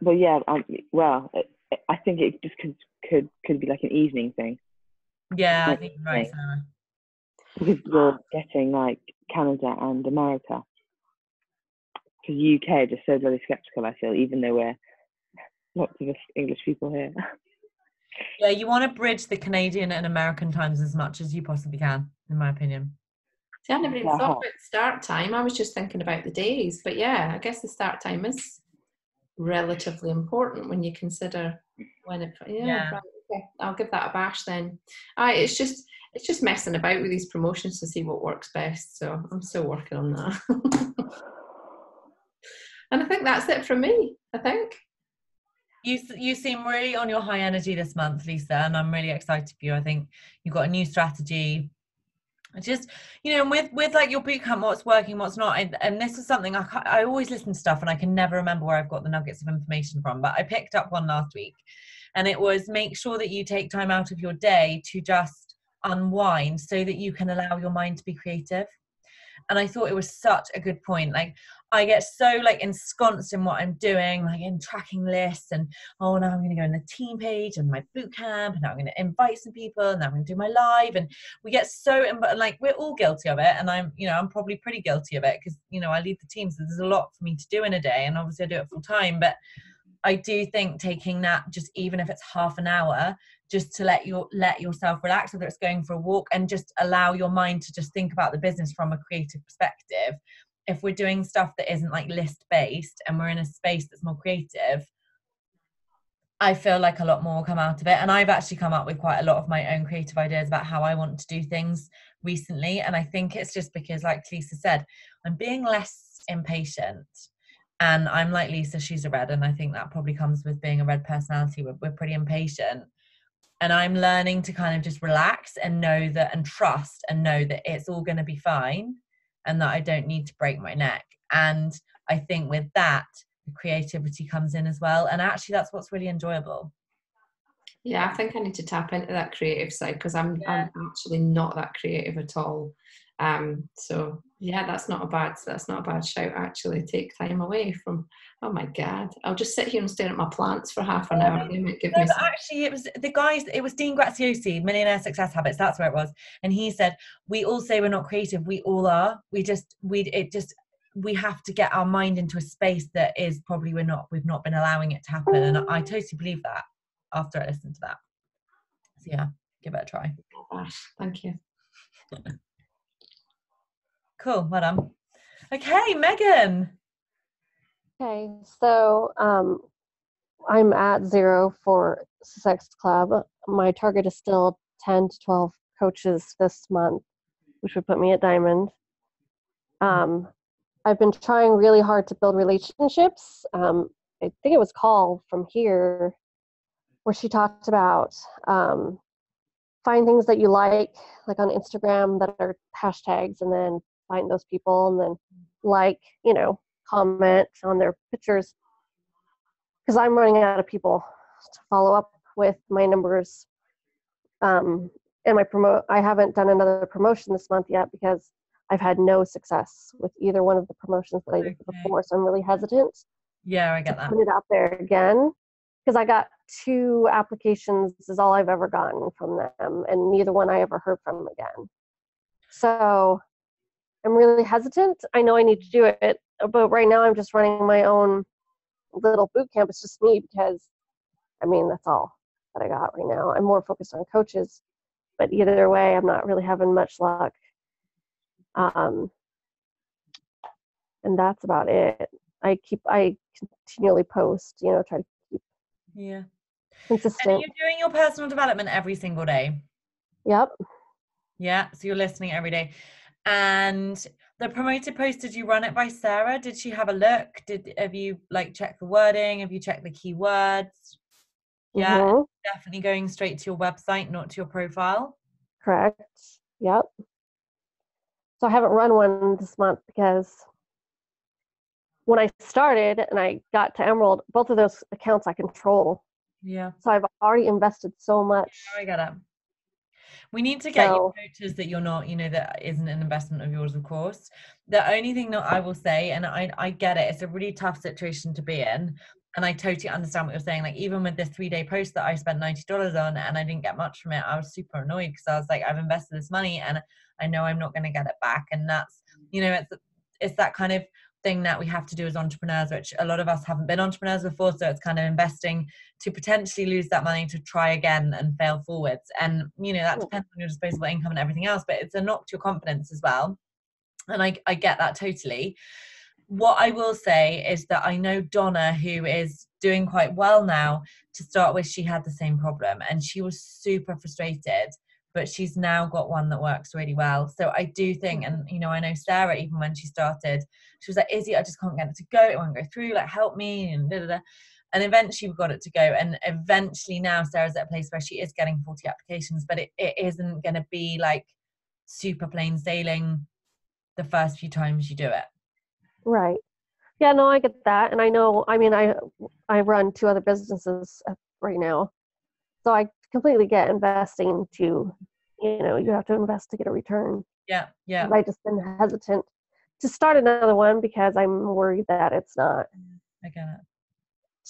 [SPEAKER 4] think it just could be like an evening thing.
[SPEAKER 1] Yeah, I think you're right, Sarah.
[SPEAKER 4] Because you're getting like Canada and America. Because UK are just so bloody sceptical, I feel, even though we're lots of us English people here.
[SPEAKER 1] Yeah, you want to bridge the Canadian and American times as much as you possibly can, in my opinion.
[SPEAKER 6] See, I never even thought about the start time. I was just thinking about the days. But yeah, I guess the start time is relatively important when you consider when it. Yeah. Right, okay. I'll give that a bash then. It's just messing about with these promotions to see what works best. So I'm still working on that. And I think that's it from me. I think.
[SPEAKER 1] You seem really on your high energy this month, Lisa, and I'm really excited for you. I think you've got a new strategy. Just, you know, with like your bootcamp, what's working, what's not. And this is something I always listen to stuff and I can never remember where I've got the nuggets of information from, but I picked up one last week and it was make sure that you take time out of your day to just unwind so that you can allow your mind to be creative. And I thought it was such a good point. Like, I get so like ensconced in what I'm doing, like in tracking lists and, oh, now I'm going to go in the team page and my boot camp and now I'm going to invite some people and now I'm going to do my live. And we get so, like, we're all guilty of it. And I'm probably pretty guilty of it because, you know, I lead the team. So there's a lot for me to do in a day. And obviously I do it full time. But I do think taking that, just even if it's half an hour, just to let yourself relax, whether it's going for a walk, and just allow your mind to just think about the business from a creative perspective. If we're doing stuff that isn't like list based and we're in a space that's more creative, I feel like a lot more will come out of it. And I've actually come up with quite a lot of my own creative ideas about how I want to do things recently. And I think it's just because, like Lisa said, I'm being less impatient. And I'm like Lisa, she's a red, and I think that probably comes with being a red personality. We're pretty impatient. And I'm learning to kind of just relax and know that, and trust and know that it's all going to be fine and that I don't need to break my neck. And I think with that, the creativity comes in as well. And actually, that's what's really enjoyable.
[SPEAKER 6] Yeah, I think I need to tap into that creative side because I'm actually not that creative at all. So yeah, that's not a bad shout. Actually, take time away from. Oh my God, I'll just sit here and stare at my plants for half an hour.
[SPEAKER 1] Actually, it was the guys. It was Dean Graziosi, Millionaire Success Habits. That's where it was, and he said, "We all say we're not creative. We all are. We have to get our mind into a space that is probably we've not been allowing it to happen." And I totally believe that after I listened to that. So yeah, give it a try.
[SPEAKER 6] Thank you.
[SPEAKER 1] Cool, well done. Okay, Megan.
[SPEAKER 7] Okay, so I'm at 0 for Sussex Club. My target is still 10 to 12 coaches this month, which would put me at Diamond. I've been trying really hard to build relationships. I think it was Call from here where she talked about find things that you like on Instagram that are hashtags, and then find those people and then comment on their pictures. Because I'm running out of people to follow up with my numbers. And I haven't done another promotion this month yet because I've had no success with either one of the promotions that I did before. So I'm really hesitant.
[SPEAKER 1] Yeah, I get that.
[SPEAKER 7] Put it out there again because I got 2 applications is all I've ever gotten from them, and neither one I ever heard from again. So I'm really hesitant. I know I need to do it, but right now I'm just running my own little boot camp. It's just me because that's all that I got right now. I'm more focused on coaches, but either way I'm not really having much luck. And that's about it. I continually post, try to keep consistent.
[SPEAKER 1] And you're doing your personal development every single day?
[SPEAKER 7] Yep.
[SPEAKER 1] Yeah, so you're listening every day. And the promoted post, did you run it by Sarah? Did she have a look? Have you checked the wording? Have you checked the keywords? Yeah,
[SPEAKER 7] mm-hmm.
[SPEAKER 1] Definitely going straight to your website, not to your profile.
[SPEAKER 7] Correct. Yep. So I haven't run one this month because when I started and I got to Emerald, both of those accounts I control.
[SPEAKER 1] Yeah.
[SPEAKER 7] So I've already invested so much.
[SPEAKER 1] I get it. We need to get you coaches that you're not, that isn't an investment of yours, of course. The only thing that I will say, and I get it, it's a really tough situation to be in. And I totally understand what you're saying. Even with this 3-day post that I spent $90 on and I didn't get much from it, I was super annoyed because I was like, I've invested this money and I know I'm not going to get it back. And that's, it's that kind of thing that we have to do as entrepreneurs, which a lot of us haven't been entrepreneurs before. So it's kind of investing to potentially lose that money to try again and fail forwards. And, that depends on your disposable income and everything else, but it's a knock to your confidence as well. And I get that totally. What I will say is that I know Donna, who is doing quite well now, to start with, she had the same problem and she was super frustrated, but she's now got one that works really well. So I do think, and I know Sarah, even when she started, she was like, Izzy, I just can't get it to go. It won't go through, help me, and da-da-da. And eventually we got it to go. And eventually now Sarah's at a place where she is getting 40 applications, but it isn't going to be super plain sailing the first few times you do it.
[SPEAKER 7] Right. Yeah, no, I get that. And I know, I run 2 other businesses right now. So I completely get investing to, you have to invest to get a return.
[SPEAKER 1] Yeah, yeah.
[SPEAKER 7] But I just been hesitant to start another one because I'm worried that it's not.
[SPEAKER 1] I get it.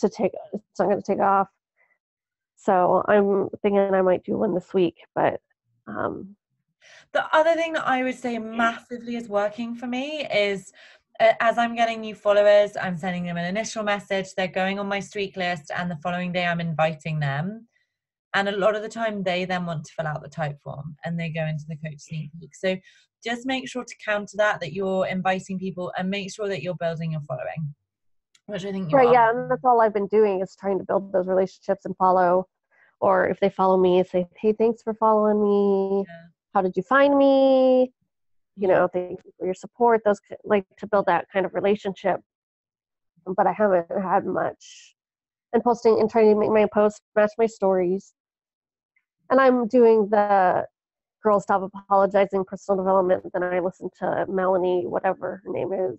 [SPEAKER 7] It's not going to take off. So I'm thinking I might do one this week, but.
[SPEAKER 1] The other thing that I would say massively is working for me is, as I'm getting new followers, I'm sending them an initial message, they're going on my streak list, and the following day I'm inviting them. And a lot of the time they then want to fill out the type form and they go into the coach sneak peek. So just make sure to counter that you're inviting people, and make sure that you're building your following, which I think you are.
[SPEAKER 7] Yeah, and that's all I've been doing is trying to build those relationships and follow, or if they follow me, say, hey, thanks for following me. Yeah. How did you find me? Thank you for your support. Those to build that kind of relationship. But I haven't had much. And posting and trying to make my posts match my stories. And I'm doing the Girl Stop Apologizing personal development. Then I listen to Melanie, whatever her name is,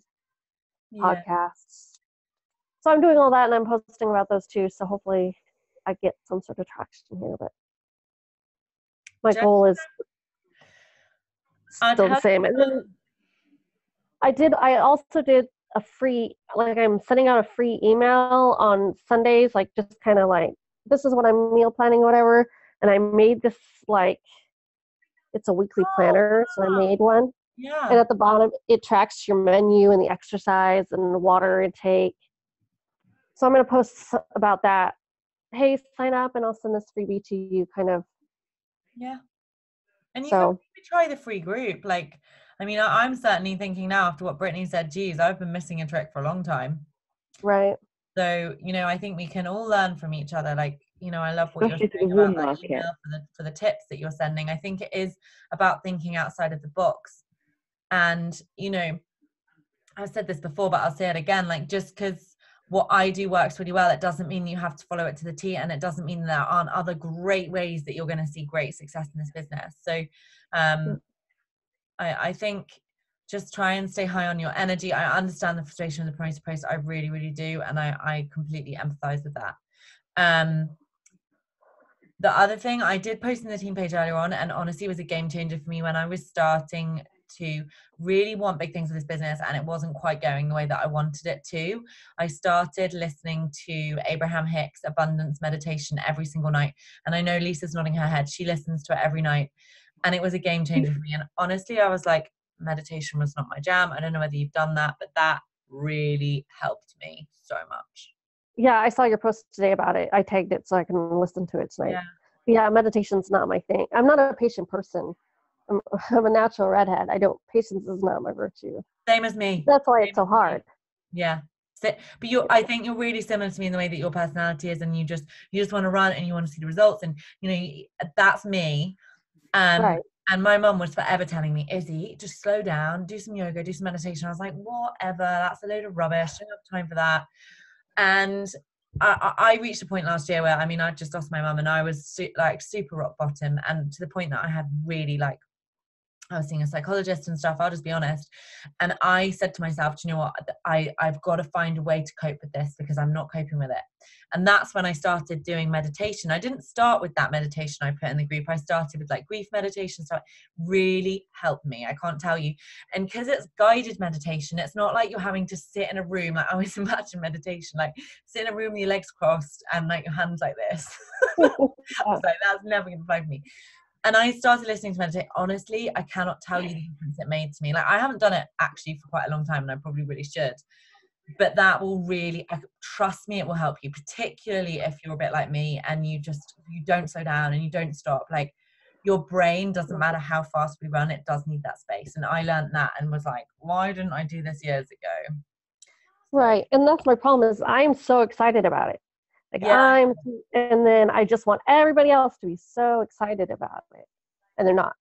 [SPEAKER 7] podcasts. So I'm doing all that and I'm posting about those too. So hopefully I get some sort of traction here. But my goal is still the same. And then I also did a free, I'm sending out a free email on Sundays, just kind of this is what I'm meal planning or whatever. And I made this it's a weekly planner. So I made one.
[SPEAKER 1] Yeah.
[SPEAKER 7] And at the bottom, it tracks your menu and the exercise and the water intake. So I'm going to post about that. Hey, sign up and I'll send this freebie to you kind of.
[SPEAKER 1] Yeah. And you can try the free group. I'm certainly thinking now after what Brittany said, geez, I've been missing a trick for a long time.
[SPEAKER 7] Right.
[SPEAKER 1] So, you know, I think we can all learn from each other. Like, you know, I love what
[SPEAKER 4] Especially
[SPEAKER 1] you're saying
[SPEAKER 4] for the warm
[SPEAKER 1] about that
[SPEAKER 4] market.
[SPEAKER 1] email for the tips that you're sending. I think it is about thinking outside of the box. And, you know, I've said this before, but I'll say it again. Like, just because what I do works really well, it doesn't mean you have to follow it to the T, and it doesn't mean there aren't other great ways that you're going to see great success in this business. So I think just try and stay high on your energy. I understand the frustration of the promoter post. I really, really do. And I completely empathize with that. The other thing I did post in the team page earlier on, and honestly was a game changer for me when I was starting to really want big things in this business and it wasn't quite going the way that I wanted it to. I started listening to Abraham Hicks' Abundance Meditation every single night. And I know Lisa's nodding her head. She listens to it every night. And it was a game changer for me. And honestly, I was like, meditation was not my jam. I don't know whether you've done that, but that really helped me so much.
[SPEAKER 7] Yeah, I saw your post today about it. I tagged it so I can listen to it tonight. Yeah, meditation's not my thing. I'm not a patient person. I'm a natural redhead. Patience is not my virtue.
[SPEAKER 1] Same as me.
[SPEAKER 7] That's why it's so hard.
[SPEAKER 1] Yeah. But I think you're really similar to me in the way that your personality is, and you just want to run and you want to see the results, and you know, that's me.
[SPEAKER 7] Right.
[SPEAKER 1] And my mum was forever telling me, Izzy, just slow down, do some yoga, do some meditation. I was like, whatever, that's a load of rubbish. I don't have time for that. And I reached a point last year where, I mean, I just lost my mum and I was super rock bottom, and to the point that I had really I was seeing a psychologist and stuff, I'll just be honest. And I said to myself, do you know what? I've got to find a way to cope with this because I'm not coping with it. And that's when I started doing meditation. I didn't start with that meditation I put in the group. I started with grief meditation. So it really helped me. I can't tell you. And because it's guided meditation, it's not like you're having to sit in a room. Like I always imagine meditation, sit in a room with your legs crossed and your hands like this. I was like, that's never going to fly for me. And I started listening to meditate. Honestly, I cannot tell you the difference it made to me. I haven't done it actually for quite a long time, and I probably really should. But that will really, trust me, it will help you, particularly if you're a bit like me and you don't slow down and you don't stop. Your brain, doesn't matter how fast we run, it does need that space. And I learned that and was like, why didn't I do this years ago?
[SPEAKER 7] Right. And that's my problem is I'm so excited about it. And then I just want everybody else to be so excited about it. And they're not.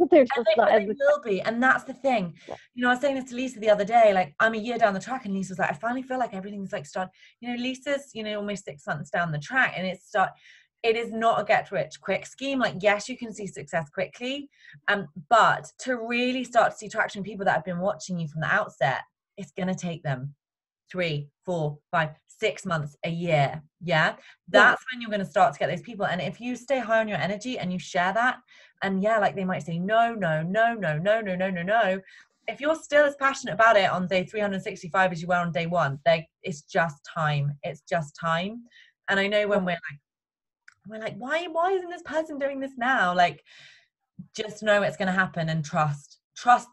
[SPEAKER 7] They're just not.
[SPEAKER 1] They will be. And that's the thing. Yeah. You know, I was saying this to Lisa the other day, I'm a year down the track, and Lisa was like, I finally feel like everything's started. You know, Lisa's, almost 6 months down the track, and it is not a get rich quick scheme. Yes, you can see success quickly. But to really start to see traction, people that have been watching you from the outset, it's going to take them 3, 4, 5, 6 months, a year. That's when you're going to start to get those people. And if you stay high on your energy and you share that, and they might say no. If you're still as passionate about it on day 365 as you were on day 1, it's just time. It's just time. And I know when we're like, why isn't this person doing this now? Just know it's going to happen and trust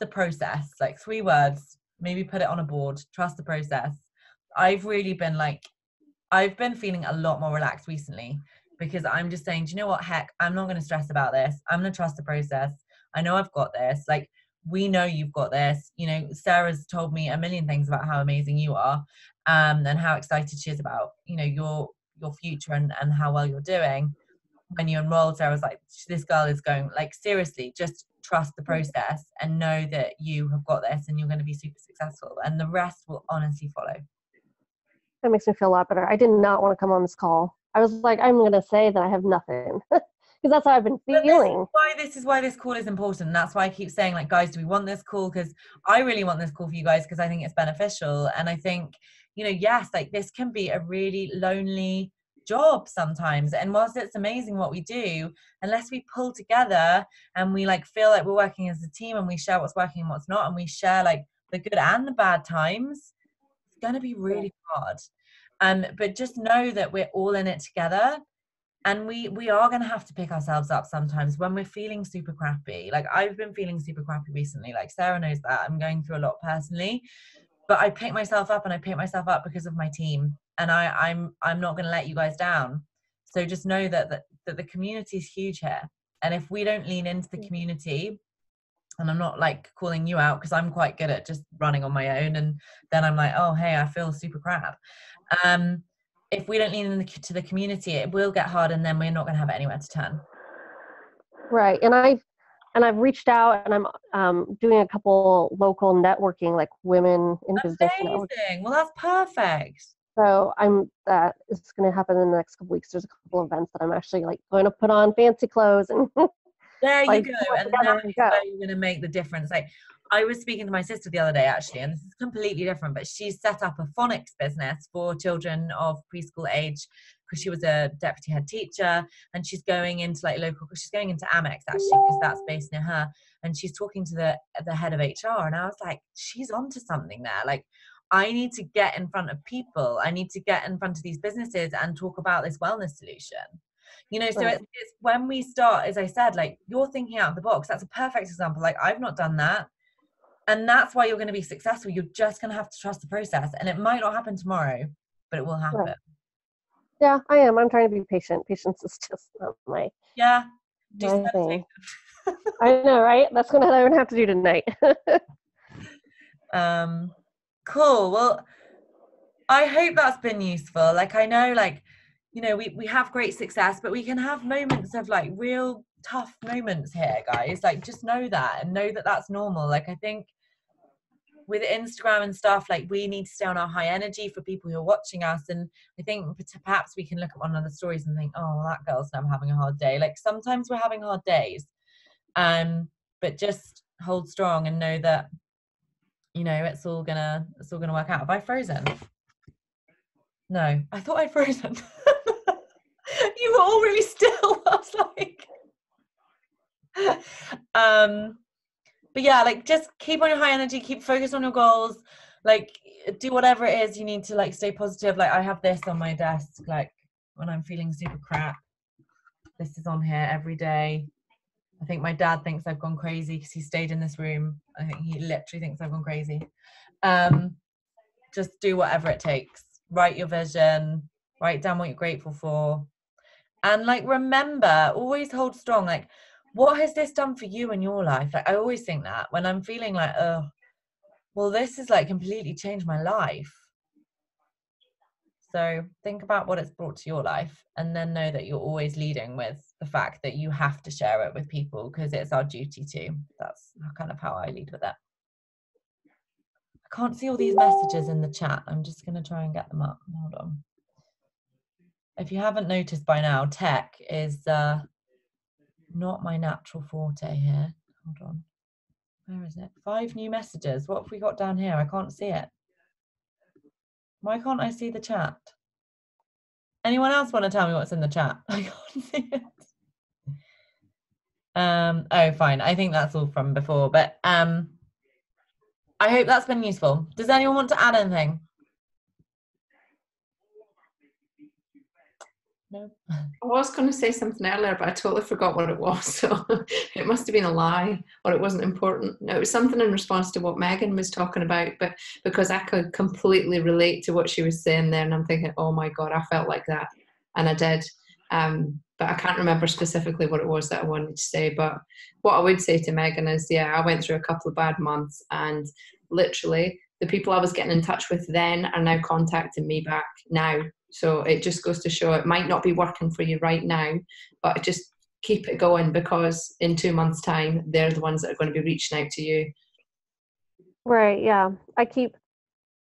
[SPEAKER 1] the process. 3 words, maybe put it on a board. Trust the process. I've really been I've been feeling a lot more relaxed recently because I'm just saying, do you know what? Heck, I'm not going to stress about this. I'm going to trust the process. I know I've got this. We know you've got this. Sarah's told me a million things about how amazing you are, and how excited she is about, your future and how well you're doing. When you enrolled, Sarah was like, this girl is going, seriously, just trust the process and know that you have got this and you're going to be super successful, and the rest will honestly follow.
[SPEAKER 7] That makes me feel a lot better. I did not want to come on this call. I was like, I'm going to say that I have nothing because that's how I've been feeling.
[SPEAKER 1] This is why this call is important. That's why I keep saying, guys, do we want this call? Because I really want this call for you guys because I think it's beneficial. And I think, yes, this can be a really lonely job sometimes. And whilst it's amazing what we do, unless we pull together and we feel like we're working as a team and we share what's working and what's not, and we share the good and the bad times, it's going to be really hard. But just know that we're all in it together, and we are going to have to pick ourselves up sometimes when we're feeling super crappy. I've been feeling super crappy recently. Sarah knows that. I'm going through a lot personally, but I pick myself up, and I pick myself up because of my team, and I'm not going to let you guys down. So just know that the community is huge here, and if we don't lean into the community And I'm not like calling you out because I'm quite good at just running on my own, and then I'm like, oh hey, I feel super crap. If we don't lean into the community, it will get hard, and then we're not going to have anywhere to turn.
[SPEAKER 7] Right. And I've reached out, and I'm doing a couple local networking, like women in business networking.
[SPEAKER 1] Well, that's perfect.
[SPEAKER 7] So that is going to happen in the next couple weeks. There's a couple events that I'm actually like going to put on fancy clothes and
[SPEAKER 1] there you go. And that's where you're going to make the difference. Like, I was speaking to my sister the other day, actually, and this is completely different, but she's set up a phonics business for children of preschool age because she was a deputy head teacher, and she's going into like she's going into Amex actually, because that's based near her, and she's talking to the head of HR, and I was like, she's onto something there. Like, I need to get in front of people. I need to get in front of these businesses and talk about this wellness solution. You know, so it's when we start, as I said, like, you're thinking out of the box. That's a perfect example. Like, I've not done that. And that's why you're going to be successful. You're just going to have to trust the process. And it might not happen tomorrow, but it will happen.
[SPEAKER 7] Right. Yeah, I am. I'm trying to be patient. Patience is just not my thing. I know, right? That's what I'm going to have to do tonight.
[SPEAKER 1] Cool. Well, I hope that's been useful. Like, I know, like, you know, we have great success, but we can have moments of like real tough moments here, guys. Like, just know that, and know that that's normal. Like, I think with Instagram and stuff, like, we need to stay on our high energy for people who are watching us. And I think perhaps we can look at one of the stories and think, oh, that girl's now having a hard day. Like, sometimes we're having hard days, but just hold strong and know that, you know, it's all gonna work out. Have I frozen? No, I thought I'd frozen. You were all really still. I was like, but yeah, like, just keep on your high energy, keep focused on your goals, like, do whatever it is you need to, like, stay positive. Like, I have this on my desk, like, when I'm feeling super crap, this is on here every day. I think my dad thinks I've gone crazy because he stayed in this room. I think he literally thinks I've gone crazy. Just do whatever it takes. Write your vision, write down what you're grateful for, and, like, remember, always hold strong. Like, what has this done for you in your life? Like, I always think that when I'm feeling like, oh, well, this has, like, completely changed my life. So think about what it's brought to your life, and then know that you're always leading with the fact that you have to share it with people because it's our duty to. That's kind of how I lead with it. I can't see all these messages in the chat. I'm just going to try and get them up. Hold on. If you haven't noticed by now, tech is not my natural forte here. Hold on. Where is it? 5 new messages. What have we got down here? I can't see it. Why can't I see the chat? Anyone else want to tell me what's in the chat? I can't see it. Oh, fine. I think that's all from before, but I hope that's been useful. Does anyone want to add anything? No.
[SPEAKER 6] I was going to say something earlier, but I totally forgot what it was. So it must have been a lie, or it wasn't important. No, it was something in response to what Megan was talking about, but because I could completely relate to what she was saying there, and I'm thinking, oh my God, I felt like that. And I did. But I can't remember specifically what it was that I wanted to say. But what I would say to Megan is, yeah, I went through a couple of bad months, and literally the people I was getting in touch with then are now contacting me back now. So it just goes to show it might not be working for you right now, but just keep it going, because in 2 months' time, they're the ones that are going to be reaching out to you.
[SPEAKER 7] Right, yeah. I keep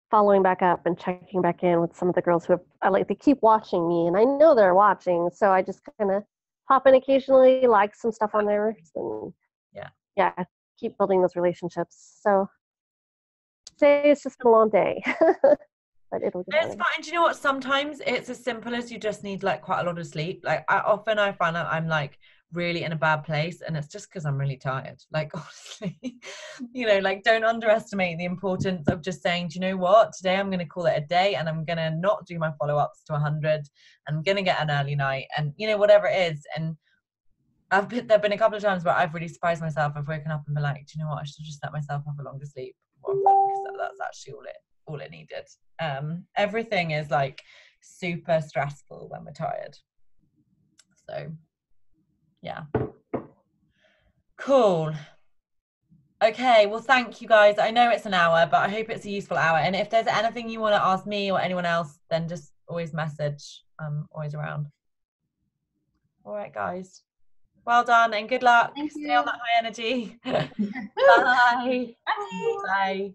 [SPEAKER 7] following back up and checking back in with some of the girls who they keep watching me, and I know they're watching, so I just kind of pop in occasionally, like some stuff on there, and yeah, keep building those relationships. So today it's just a long day. But it'll get
[SPEAKER 1] it's fine. Do you know what? Sometimes it's as simple as you just need, like, quite a lot of sleep. Like, I find out I'm, like, really in a bad place, and it's just because I'm really tired. Like, honestly, you know, like, don't underestimate the importance of just saying, do you know what? Today I'm going to call it a day, and I'm going to not do my follow-ups to 100. I'm going to get an early night, and, you know, whatever it is. And there've been a couple of times where I've really surprised myself. I've woken up and been like, do you know what? I should just let myself have a longer sleep. Because that's actually all it needed. Everything is, like, super stressful when we're tired. So yeah, cool. Okay, well, thank you guys. I know it's an hour, but I hope it's a useful hour. And if there's anything you want to ask me or anyone else, then just always message. I'm always around. All right, guys. Well done and good luck.
[SPEAKER 5] Thank
[SPEAKER 1] Stay
[SPEAKER 5] you.
[SPEAKER 1] on that high energy. Bye.
[SPEAKER 5] Bye.
[SPEAKER 1] Bye.